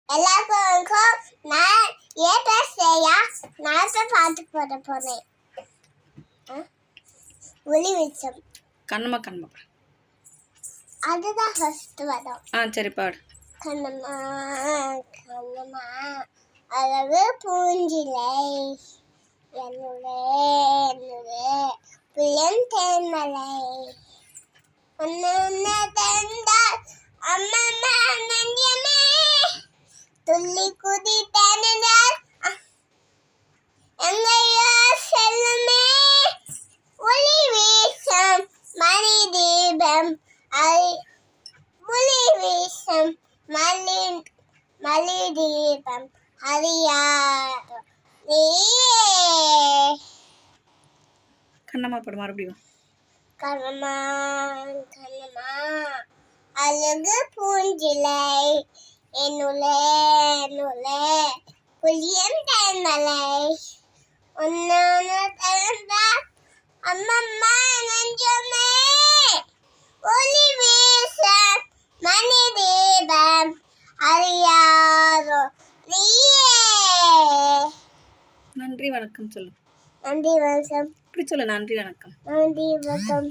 எல்லாருக்கும் நான் ஏன் பேசுறியா? நான் தான் பாட்டு போட போறேன். ஒளி வெளிச்சம். கண்ணம்மா கண்ணம்மா அதுதான் ஃபர்ஸ்ட் வரும். சரி பாடு. கண்ணம்மா கண்ணம்மா அழகு பூஞ்சிலை என்னுளே என்னுளே புயல் தேன்மலை ஒன்னு தந்தால் அம்மம்மா நஞ்சமே துள்ளி குதி தேனால் எங்கையோ செல்லுமே ஒளி வீசம் மணி தீபம் ஒளி வீசம் மலி தீபம் ஹரியாரோ கண்ணம்மா பாடு மறுபடியும். கண்ணம்மா கண்ணம்மா அழகு பூஞ்சிலை என்னுளே என்னுளே புளியம் தேன்மலை ஒன்னு தந்தா அம்மம்மா நஞ்சமே ஒளி வீசம் மணி தீபம் அறியாரோ நீயே. நன்றி வணக்கம் சொல்லு. நன்றி வணக்கம். இப்படி சொல்லு. நன்றி வணக்கம். நன்றி வணக்கம்.